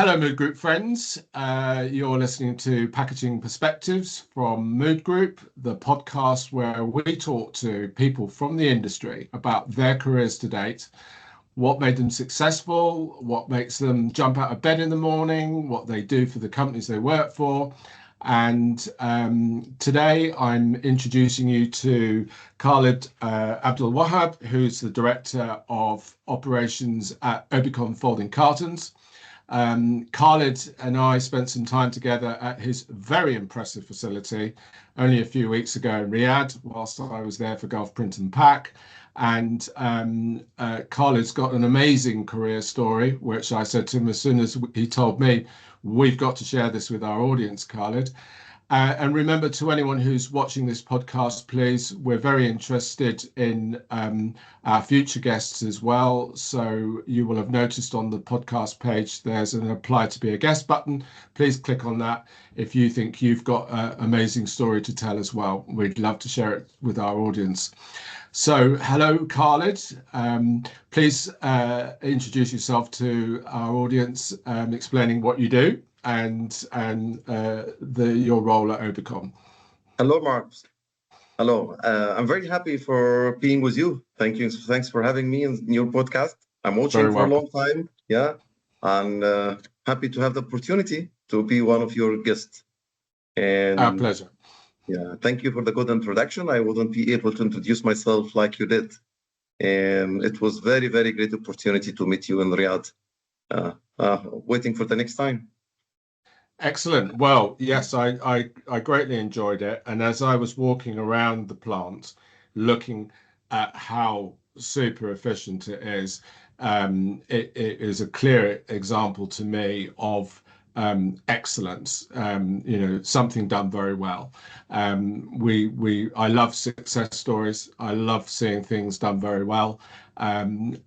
Hello, Mood Group friends. You're listening to Packaging Perspectives from Mood Group, the podcast where we talk to people from the industry about their careers to date, what made them successful, what makes them jump out of bed in the morning, what they do for the companies they work for. And today I'm introducing you to Khaled Abdulwahab, who's the Director of Operations at Obeikan Folding Cartons. Khaled and I spent some time together at his very impressive facility only a few weeks ago in Riyadh, whilst I was there for Gulf Print and Pack. And Khaled's got an amazing career story, which I said to him as soon as he told me, we've got to share this with our audience, Khaled. And remember, to anyone who's watching this podcast, please, we're very interested in our future guests as well. So you will have noticed on the podcast page, there's an apply to be a guest button. Please click on that if you think you've got an amazing story to tell as well. We'd love to share it with our audience. So hello, Khaled. Please introduce yourself to our audience, explaining what you do and your role at Obeikan. Hello, Mark. Hello. I'm very happy for being with you. Thank you. Thanks for having me in your podcast. I'm watching for a long time. Yeah. And happy to have the opportunity to be one of your guests. And our pleasure. Yeah. Thank you for the good introduction. I wouldn't be able to introduce myself like you did. And it was very, very great opportunity to meet you in Riyadh. Waiting for the next time. Excellent. Well, yes, I greatly enjoyed it. And as I was walking around the plant, looking at how super efficient it is a clear example to me of excellence, something done very well. I love success stories. I love seeing things done very well. You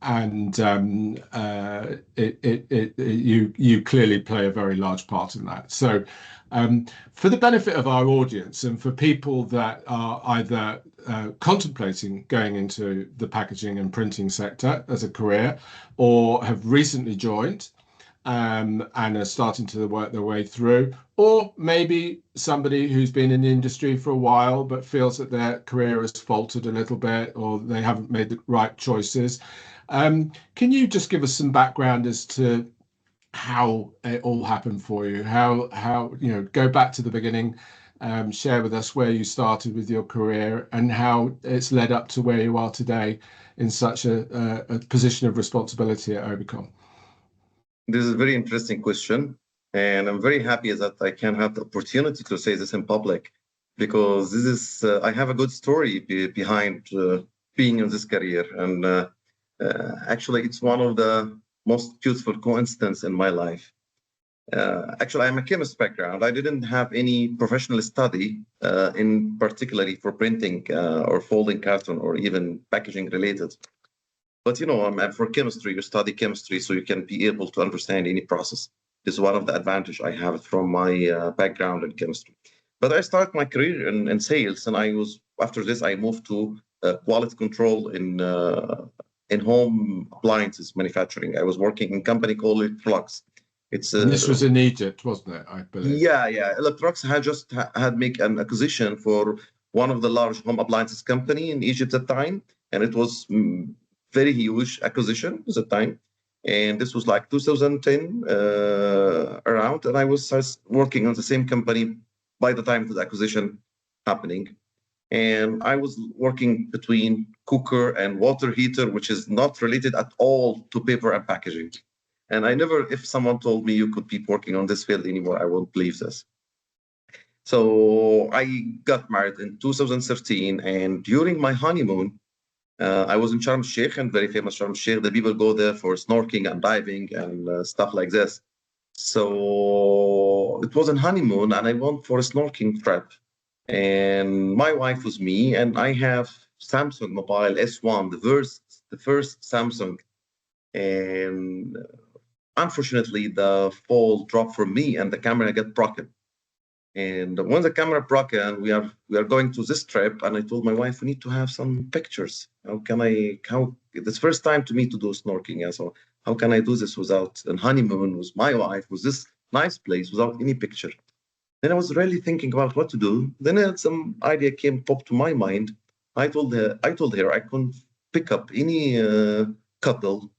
clearly play a very large part in that. So for the benefit of our audience and for people that are either contemplating going into the packaging and printing sector as a career or have recently joined and are starting to work their way through, or maybe somebody who's been in the industry for a while but feels that their career has faltered a little bit or they haven't made the right choices. Can you just give us some background as to how it all happened for you? How go back to the beginning, share with us where you started with your career and how it's led up to where you are today in such a position of responsibility at Obeikan. This is a very interesting question, and I'm very happy that I can have the opportunity to say this in public, because this is I have a good story behind being in this career, and actually it's one of the most beautiful coincidences in my life. Actually, I'm a chemist background. I didn't have any professional study in particularly for printing or folding carton or even packaging related. But I'm for chemistry, you study chemistry so you can be able to understand any process. This is one of the advantages I have from my background in chemistry. But I started my career in sales, and after this I moved to quality control in home appliances manufacturing. I was working in a company called Electrolux. And this was in Egypt, wasn't it? I believe. Yeah. Electrolux had made an acquisition for one of the large home appliances company in Egypt at the time, and it was very huge acquisition at the time, and this was like 2010 around, and I was working on the same company by the time of the acquisition happening, and I was working between cooker and water heater, which is not related at all to paper and packaging. And if someone told me you could be working on this field anymore, I won't believe this. So I got married in 2013, and during my honeymoon, I was in Sharm el-Sheikh, and very famous Sharm el-Sheikh. The people go there for snorkeling and diving and stuff like this. So it was a honeymoon, and I went for a snorkeling trip. And my wife was me, and I have Samsung mobile S1, the first Samsung. And unfortunately, the phone dropped from me, and the camera got broken. And when the camera broke, and we are going to this trip, and I told my wife, we need to have some pictures. It's first time to me to do snorkeling. And so How can I do this without a honeymoon with my wife, with this nice place, without any picture? Then I was really thinking about what to do. Then some idea popped to my mind. I told her I couldn't pick up any couple,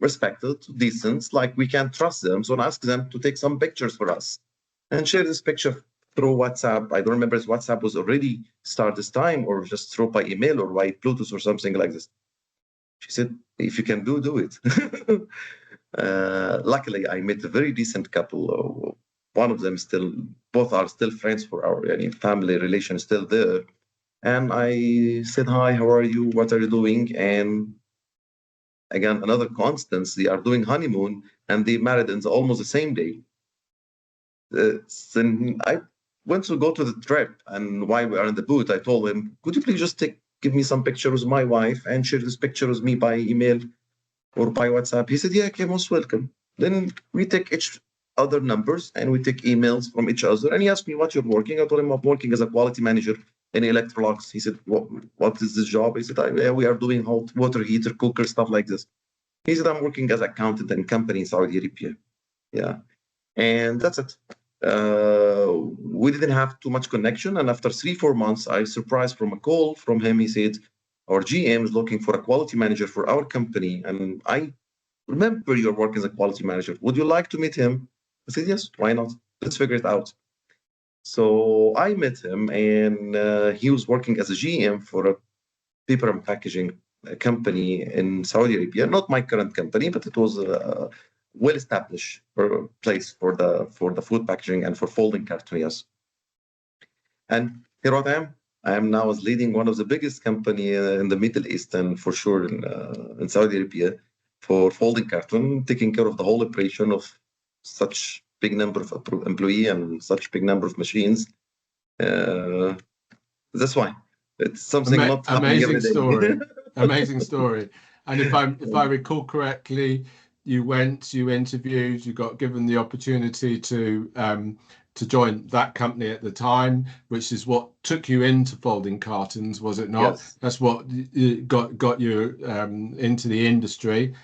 respected, decent, like we can trust them. So I ask them to take some pictures for us and share this picture through WhatsApp. I don't remember if WhatsApp was already start this time or just through by email or by Bluetooth or something like this. She said, if you can do it. Luckily, I met a very decent couple. One of them both are still friends for our family relation still there. And I said, hi, how are you? What are you doing? And again, another constant, they are doing honeymoon and they married in almost the same day. Then I went to go to the trip, and while we are in the booth, I told him, could you please just give me some pictures of my wife and share this picture with me by email or by WhatsApp? He said, yeah, okay, most welcome. Then we take each other numbers and we take emails from each other. And he asked me what you're working. I told him I'm working as a quality manager in Electrolux. He said, what is this job? He said, yeah, we are doing hot water heater, cooker, stuff like this. He said, I'm working as accountant in company in Saudi Arabia. Yeah. And that's it. We didn't have too much connection. And after 3-4 months, I was surprised from a call from him. He said, our GM is looking for a quality manager for our company. And I remember you're working as a quality manager. Would you like to meet him? I said, yes, why not? Let's figure it out. So I met him, and he was working as a GM for a paper and packaging company in Saudi Arabia. Not my current company, but it was a well-established place for the food packaging and for folding cartons. And here I am. I am now as leading one of the biggest company in the Middle East, and for sure in Saudi Arabia, for folding carton, taking care of the whole operation of such big number of employee and such big number of machines. That's why it's something not happening every day. Story. Amazing story. And if I recall correctly, you interviewed, you got given the opportunity to join that company at the time, which is what took you into folding cartons, was it not? Yes. That's what got you into the industry.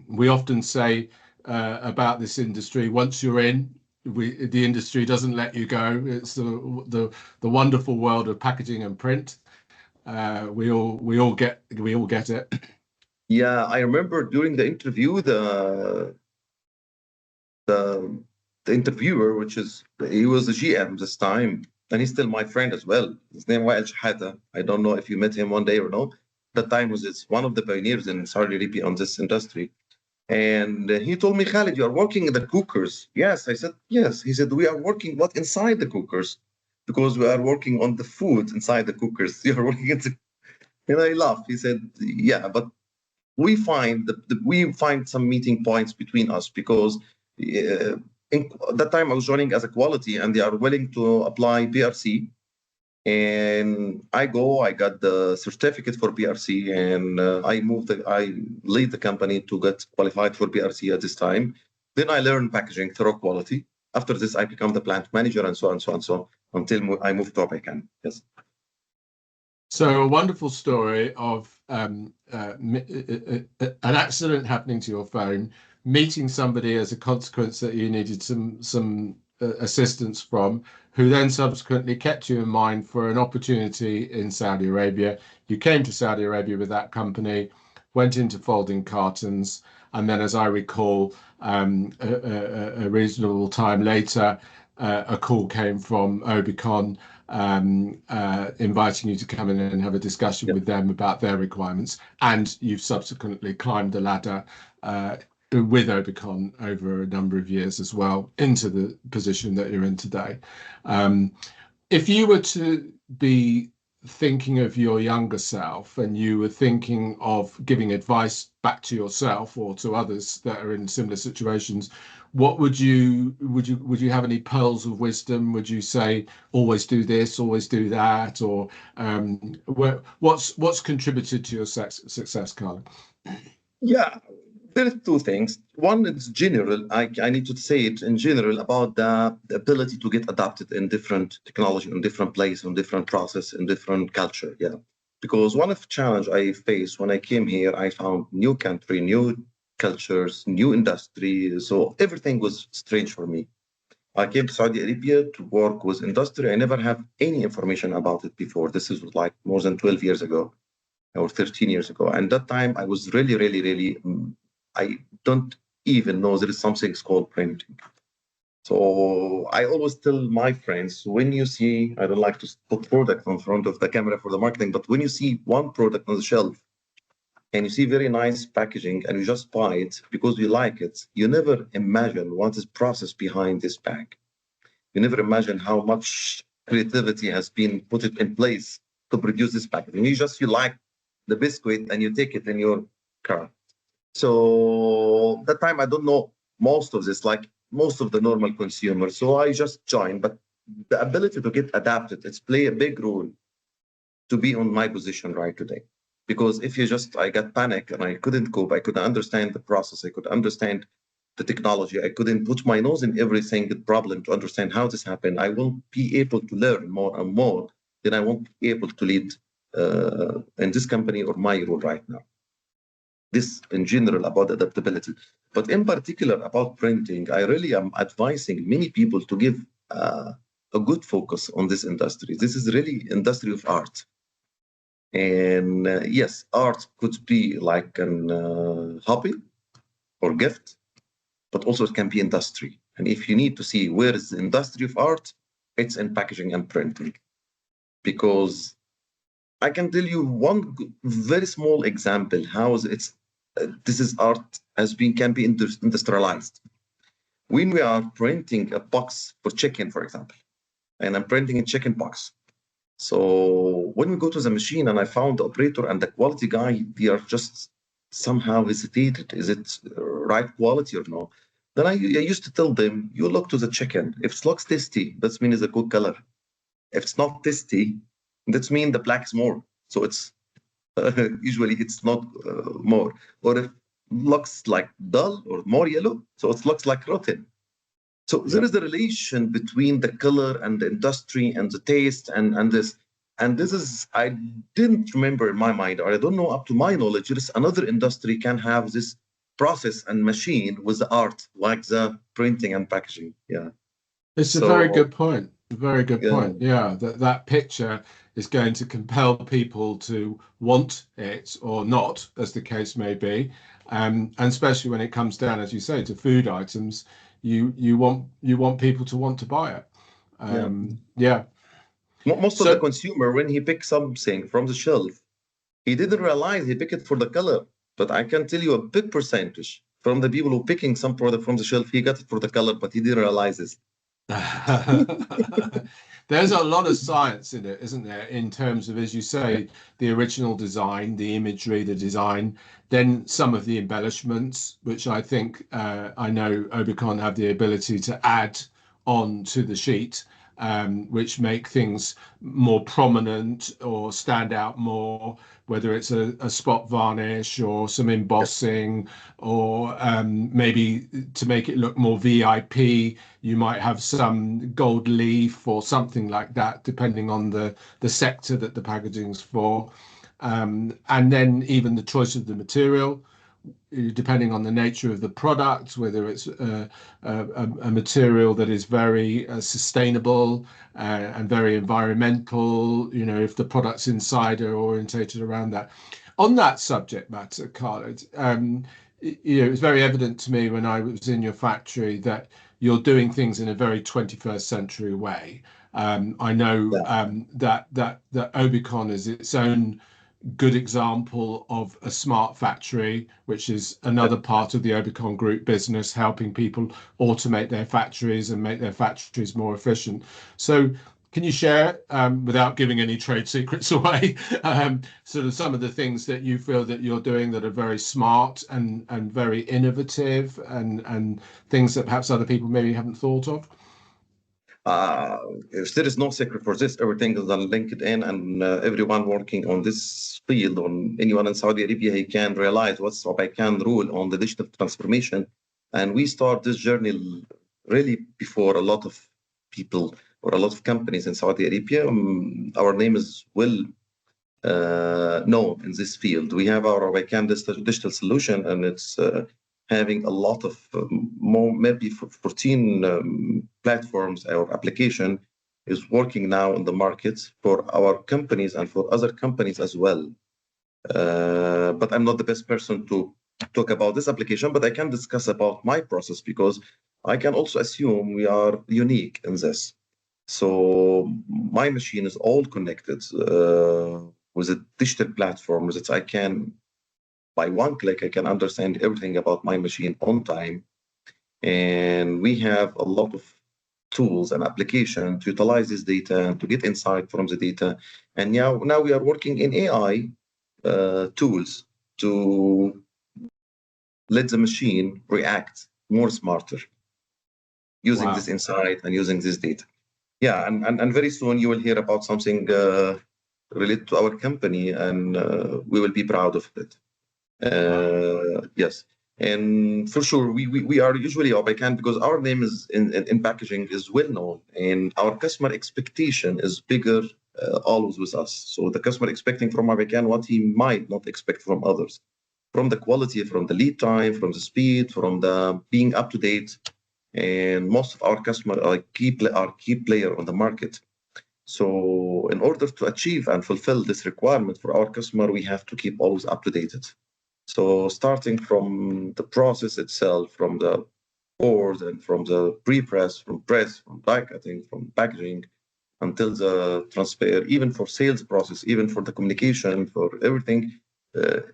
We often say about this industry, once you're in, the industry doesn't let you go. It's the wonderful world of packaging and print. We all get it. Yeah, I remember during the interview, the interviewer, he was the GM this time, and he's still my friend as well. His name was Shahada. I don't know if you met him one day or no. That time it's one of the pioneers in Saudi Arabia on this industry. And he told me, Khaled, you are working in the cookers. Yes, I said, yes. He said, we are working inside the cookers, because we are working on the food inside the cookers. You are working and I laughed. He said, yeah, but we find some meeting points between us, because in that time I was joining as a quality, and they are willing to apply PRC. And I got the certificate for PRC, and I lead the company to get qualified for PRC at this time. Then I learned packaging through quality. After this, I become the plant manager, and so on, until I moved to Obeikan. Yes. So a wonderful story of an accident happening to your phone, meeting somebody as a consequence that you needed some assistance from, who then subsequently kept you in mind for an opportunity in Saudi Arabia. You came to Saudi Arabia with that company, went into folding cartons, and then, as I recall, a reasonable time later, a call came from Obeikan inviting you to come in and have a discussion with them about their requirements. And you've subsequently climbed the ladder with Obeikan over a number of years as well into the position that you're in today. If you were to be thinking of your younger self, and you were thinking of giving advice back to yourself or to others that are in similar situations, what would you have any pearls of wisdom? Would you say always do this, always do that, or what's contributed to your success, Khaled? Yeah, there are two things. One is general. I need to say it in general about the ability to get adapted in different technology, in different place, in different process, in different culture. Yeah, because one of the challenge I faced when I came here, I found new country, new cultures, new industry. So everything was strange for me. I came to Saudi Arabia to work with industry. I never have any information about it before. This is like more than 12 years ago or 13 years ago. And that time I was really, really, really, I don't even know there is something called printing. So I always tell my friends, when you see, I don't like to put product in front of the camera for the marketing, but when you see one product on the shelf and you see very nice packaging and you just buy it because you like it, you never imagine what is process behind this bag. You never imagine how much creativity has been put in place to produce this packaging. You like the biscuit and you take it in your car. So that time I don't know most of this, like most of the normal consumers. So I just joined, but the ability to get adapted, it's play a big role to be on my position right today. Because if I got panic and I couldn't cope, I couldn't understand the process, I could understand the technology, I couldn't put my nose in every single problem to understand how this happened, I won't be able to learn more and more, then I won't be able to lead in this company or my role right now. This in general about adaptability. But in particular about printing, I really am advising many people to give a good focus on this industry. This is really industry of art. And yes, art could be like an hobby or gift, but also it can be industry. And if you need to see where is the industry of art, it's in packaging and printing. Because I can tell you one very small example how this is art can be industrialized. When we are printing a box for chicken, for example, and I'm printing a chicken box. So when we go to the machine and I found the operator and the quality guy, they are just somehow hesitated. Is it right quality or no? Then I used to tell them, you look to the chicken. If it looks tasty, that means it's a good color. If it's not tasty, that means the black is more. So it's usually it's not more. Or if it looks like dull or more yellow, so it looks like rotten. So there is a relation between the color and the industry and the taste and this. And this is, I didn't remember in my mind, or I don't know up to my knowledge, there is another industry can have this process and machine with the art, like the printing and packaging. Yeah. It's a very good point. A very good point. Yeah, that picture is going to compel people to want it or not, as the case may be. And especially when it comes down, as you say, to food items, you want people to want to buy it. Yeah. Most of the consumer, when he picks something from the shelf, he didn't realize he picked it for the color. But I can tell you a big percentage from the people who picking some product from the shelf, he got it for the color, but he didn't realize this. There's a lot of science in it, isn't there, in terms of, as you say, the original design, the imagery, the design, then some of the embellishments, which I think I know Obeikan have the ability to add on to the sheet, which make things more prominent or stand out more, whether it's a spot varnish or some embossing, or maybe to make it look more VIP, you might have some gold leaf or something like that, depending on the sector that the packaging's for. And then even the choice of the material, depending on the nature of the product, whether it's a material that is very sustainable and very environmental, if the products inside are orientated around that. On that subject matter, Khaled, it was very evident to me when I was in your factory that you're doing things in a very 21st century way. I know that Obeikan is its own good example of a smart factory, which is another part of the Obeikan Group business, helping people automate their factories and make their factories more efficient. So can you share, without giving any trade secrets away, sort of some of the things that you feel that you're doing that are very smart and very innovative and things that perhaps other people maybe haven't thought of? There is no secret for this. Everything is on LinkedIn, and everyone working on this field, on anyone in Saudi Arabia, he can realize what's Obeikan rule on the digital transformation. And we start this journey really before a lot of people or a lot of companies in Saudi Arabia. Our name is well known in this field. We have our Obeikan digital solution, and it's having a lot of more, maybe 14 platforms or application is working now in the market for our companies and for other companies as well. But I'm not the best person to talk about this application, but I can discuss about my process because I can also assume we are unique in this. So my machine is all connected with a digital platform that I can, by one click, I can understand everything about my machine on time. And we have a lot of tools and application to utilize this data and to get insight from the data. And now we are working in AI tools to let the machine react more smarter using this insight and using this data. Yeah, and very soon you will hear about something related to our company, and we will be proud of it. Yes, and for sure we are usually Obeikan because our name is in packaging is well known, and our customer expectation is bigger always with us. So the customer expecting from Obeikan what he might not expect from others, from the quality, from the lead time, from the speed, from the being up to date. And most of our customers are key player on the market. So in order to achieve and fulfill this requirement for our customer, we have to keep always up to date. So starting from the process itself, from the board and from the pre-press, from press, from die cutting, from packaging, until the transfer, even for sales process, even for the communication, for everything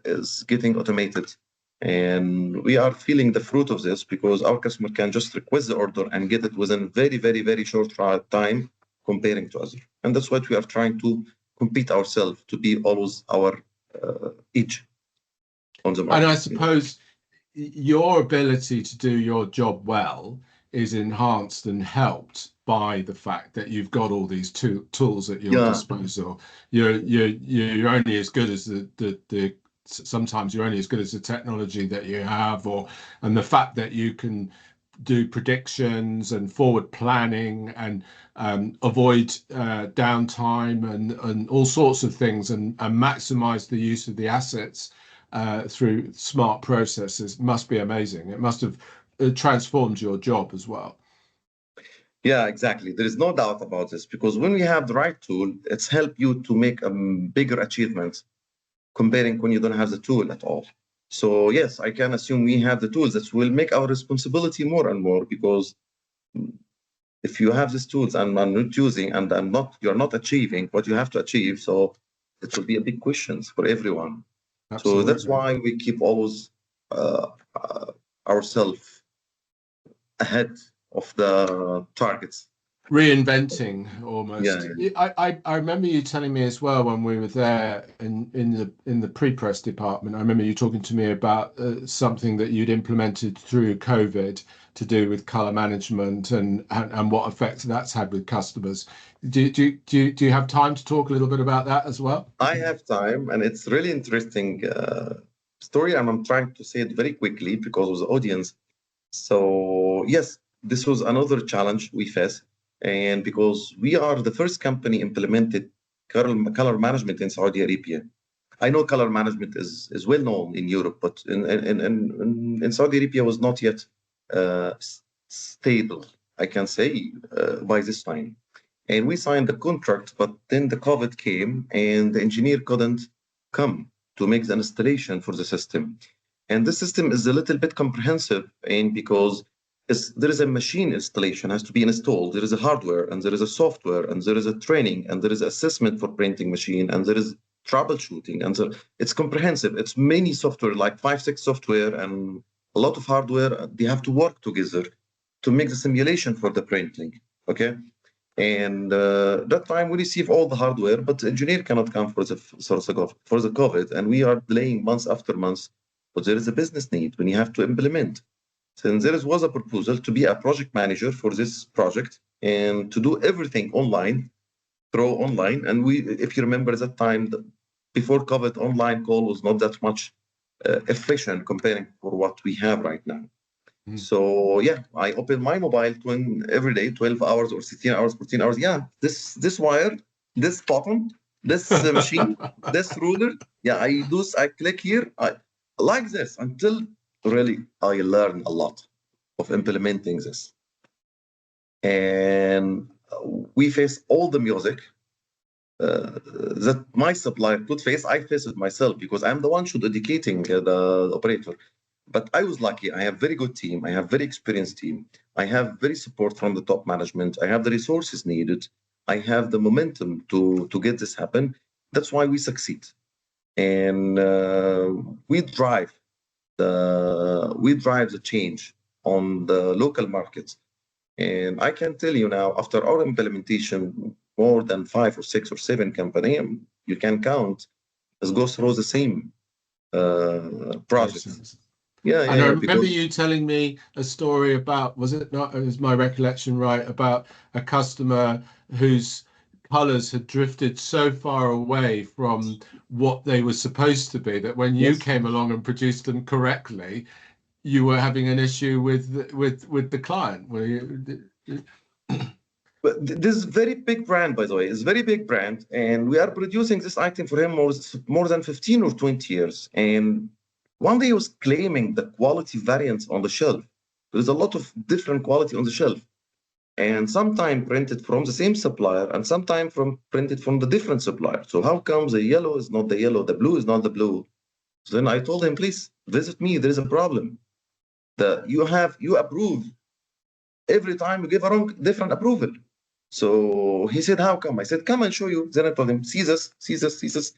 is getting automated. And we are feeling the fruit of this because our customer can just request the order and get it within very, very, very short time comparing to others. And that's what we are trying to compete ourselves to be always our edge on the market. And I suppose your ability to do your job well is enhanced and helped by the fact that you've got all these tools at your disposal. You're only as good as the sometimes you're only as good as the technology that you have, and the fact that you can do predictions and forward planning and avoid downtime and all sorts of things and maximize the use of the assets through smart processes must be amazing. It must have transformed your job as well. Yeah, exactly. There is no doubt about this because when we have the right tool, it's helped you to make a bigger achievement comparing when you don't have the tool at all. So yes, I can assume we have the tools that will make our responsibility more and more because if you have these tools and I'm not using and you're not achieving what you have to achieve, so it will be a big question for everyone. Absolutely. So that's why we keep always ourselves ahead of the targets. Reinventing almost. Yeah. I remember you telling me as well when we were there in the pre-press department. I remember you talking to me about something that you'd implemented through COVID to do with color management and what effect that's had with customers. Do you have time to talk a little bit about that as well? I have time, and it's really interesting story, and I'm trying to say it very quickly because of the audience. So yes, this was another challenge we faced. And because we are the first company implemented color management in Saudi Arabia. I know color management is well known in Europe, but in Saudi Arabia was not yet stable, I can say, by this time. And we signed the contract, but then the COVID came and the engineer couldn't come to make the installation for the system. And the system is a little bit comprehensive, and because there is a machine installation has to be installed. There is a hardware and there is a software and there is a training and there is assessment for printing machine and there is troubleshooting. And so it's comprehensive. It's many software, like 5-6 software and a lot of hardware. They have to work together to make the simulation for the printing. Okay. And that time we receive all the hardware, but the engineer cannot come for the COVID. And we are delaying months after months, but there is a business need when you have to implement. And there was a proposal to be a project manager for this project and to do everything online, through online. And if you remember at that time, before COVID, online call was not that much efficient comparing for what we have right now. So yeah, I open my mobile every day, 12 hours or 16 hours, 14 hours. Yeah, this wire, this button, this machine, this ruler. Yeah, I click here, I like this until really, I learned a lot of implementing this. And we face all the music that my supplier could face. I face it myself because I'm the one should educating the operator. But I was lucky. I have very good team. I have very experienced team. I have very support from the top management. I have the resources needed. I have the momentum to get this happen. That's why we succeed. And we drive the change on the local markets. And I can tell you now, after our implementation, more than 5 or 6 or 7 companies, you can count, as go through the same projects. Yeah, and I remember you telling me a story about, was it not, is my recollection right, about a customer whose colors had drifted so far away from what they were supposed to be that when you came along and produced them correctly, you were having an issue with the client. Were you? But this is very big brand, by the way. It's a very big brand, and we are producing this item for him more than 15 or 20 years. And one day he was claiming the quality variants on the shelf. There's a lot of different quality on the shelf, and sometimes printed from the same supplier, and sometimes printed from the different supplier. So how comes the yellow is not the yellow, the blue is not the blue? So then I told him, please visit me. There is a problem. You approve every time you give a wrong different approval. So he said, how come? I said, come and show you. Then I told him, see this, see this, see this.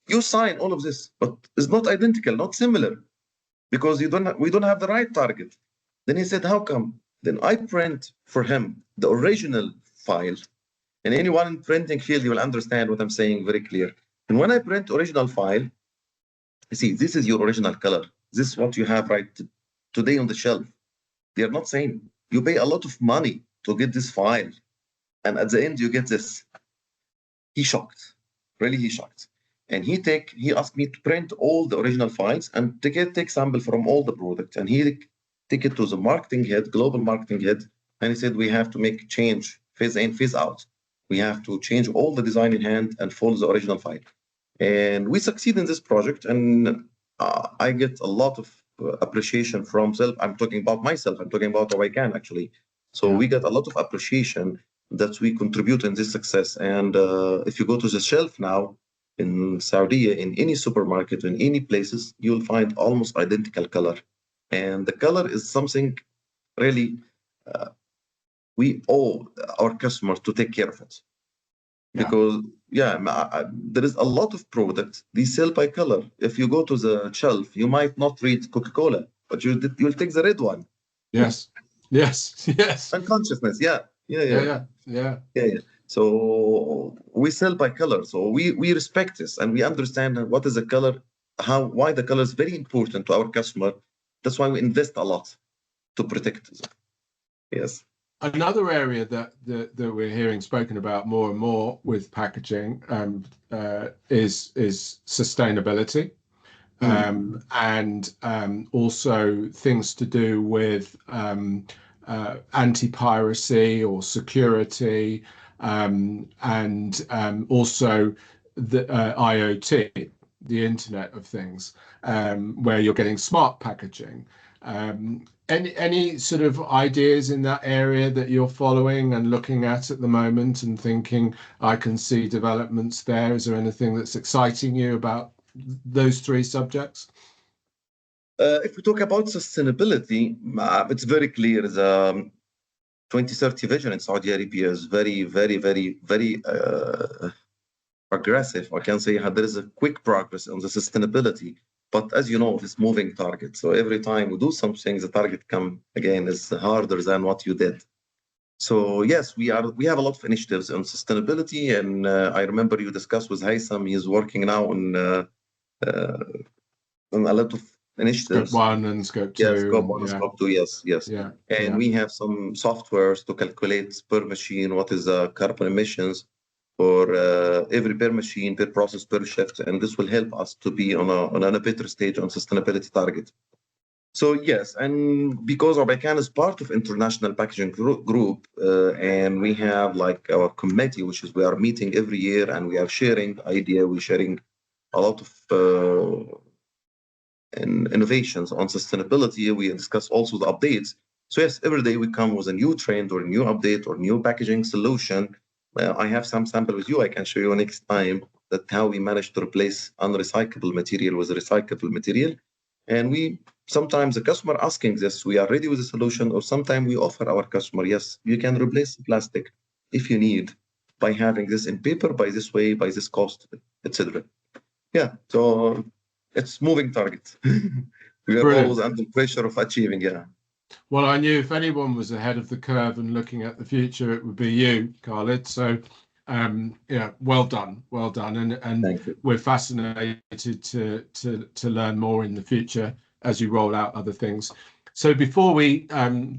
You sign all of this, but it's not identical, not similar, because we don't have the right target. Then he said, how come? Then I print for him the original file. And anyone in printing field, you will understand what I'm saying very clear. And when I print original file, you see, this is your original color. This is what you have right today on the shelf. They are not saying. You pay a lot of money to get this file. And at the end, you get this. He shocked, really, he shocked. And he asked me to print all the original files and take sample from all the products. And he take it to the marketing head, global marketing head. And he said, we have to make change, phase in, phase out. We have to change all the design in hand and follow the original file. And we succeed in this project. And I get a lot of appreciation from self. I'm talking about myself. I'm talking about Obeikan, actually. So we get a lot of appreciation that we contribute in this success. And if you go to the shelf now in Saudi, in any supermarket, in any places, you'll find almost identical color. And the color is something really we owe our customers to take care of it. Because there is a lot of products they sell by color. If you go to the shelf, you might not read Coca-Cola, but you'll take the red one. Yes. Unconsciousness, yeah. So we sell by color. So we respect this and we understand what is the color, why the color is very important to our customer. That's why we invest a lot to protect it. Yes. Another area that we're hearing spoken about more and more with packaging is sustainability, and also things to do with anti-piracy or security, and also the IoT, the Internet of Things, where you're getting smart packaging. Any sort of ideas in that area that you're following and looking at the moment and thinking, I can see developments there? Is there anything that's exciting you about those three subjects? If we talk about sustainability, it's very clear. The 2030 vision in Saudi Arabia is very, very, very, very aggressive. I can say there is a quick progress on the sustainability. But as you know, it's moving target. So every time we do something, the target come again is harder than what you did. So yes, we have a lot of initiatives on sustainability. And I remember you discussed with Haitham, he's working now on a lot of initiatives. Scope 1 and Scope 2. Yes, Scope 1 and Scope 2, yes. Yeah. And we have some softwares to calculate per machine what is the carbon emissions for every per machine, per process, per shift, and this will help us to be on a better stage on sustainability target. So yes, and because Obeikan is part of international packaging group, and we have like our committee, which is we are meeting every year and we are sharing idea, we're sharing a lot of innovations on sustainability. We discuss also the updates. So yes, every day we come with a new trend or a new update or new packaging solution. I have some sample with you. I can show you next time that how we managed to replace unrecyclable material with recyclable material. And we sometimes the customer asking this, we are ready with the solution, or sometimes we offer our customer, yes, you can replace the plastic if you need by having this in paper, by this way, by this cost, etc. Yeah, so it's moving target. We are Brilliant. always under pressure of achieving. Yeah. Well, I knew if anyone was ahead of the curve and looking at the future, it would be you, Khaled. So, yeah, well done, and Thank you. we're fascinated to learn more in the future as you roll out other things. So, before we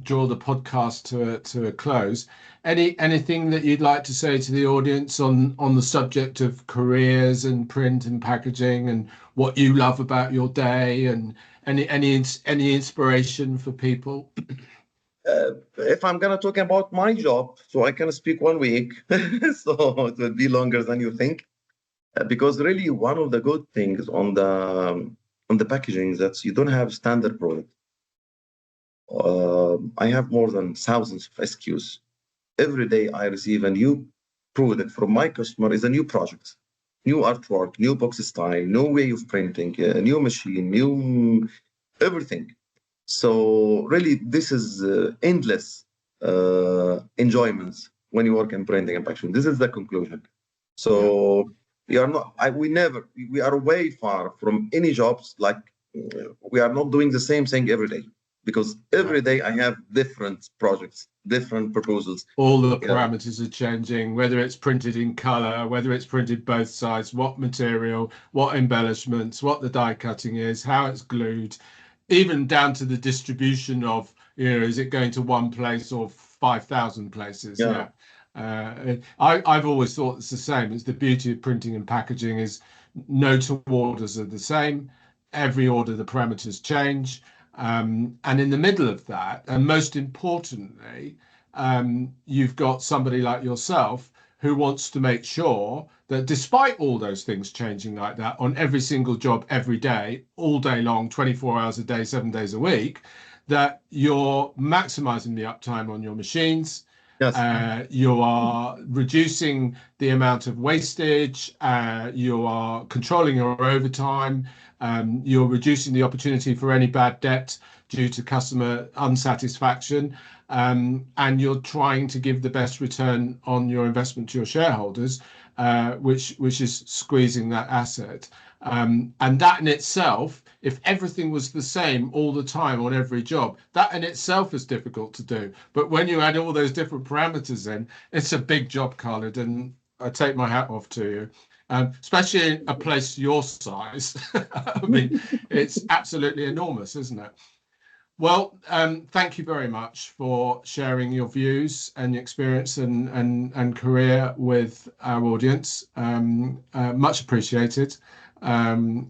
draw the podcast to a close, anything that you'd like to say to the audience on the subject of careers and print and packaging and what you love about your day and any inspiration for people? If I'm gonna talk about my job, so I can speak 1 week, so it will be longer than you think. Because really, one of the good things on the packaging is that you don't have standard product. I have more than thousands of SKUs. Every day I receive a new product from my customer is a new project, new artwork, new box style, new way of printing, a new machine, new everything. So really, this is endless enjoyments when you work in printing and packaging. This is the conclusion. So we are not, we are way far from any jobs. Like we are not doing the same thing every day, because every day I have different projects, different proposals. All the parameters are changing, whether it's printed in color, whether it's printed both sides, what material, what embellishments, what the die cutting is, how it's glued, even down to the distribution of, is it going to one place or 5,000 places? Yeah. I've always thought it's the same. It's the beauty of printing and packaging is no two orders are the same. Every order, the parameters change. And in the middle of that, and most importantly, you've got somebody like yourself who wants to make sure that despite all those things changing like that on every single job, every day, all day long, 24 hours a day, 7 days a week, that you're maximizing the uptime on your machines. Yes. You are reducing the amount of wastage. You are controlling your overtime. You're reducing the opportunity for any bad debt due to customer unsatisfaction. And you're trying to give the best return on your investment to your shareholders, which is squeezing that asset. And that in itself, if everything was the same all the time on every job, that in itself is difficult to do. But when you add all those different parameters in, it's a big job, Khaled, and I take my hat off to you. Especially in a place your size. I mean, it's absolutely enormous, isn't it? Well, thank you very much for sharing your views and your experience and career with our audience. Much appreciated. Thank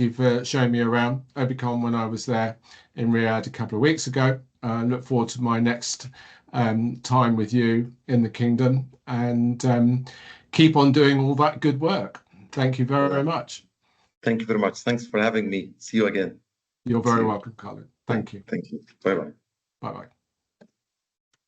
you for showing me around Obeikan when I was there in Riyadh a couple of weeks ago. Look forward to my next time with you in the kingdom, and keep on doing all that good work. Thank you very, very much. Thank you very much. Thanks for having me. See you again. You're very welcome, Khaled. Thank you. Thank you. Bye-bye. Bye-bye.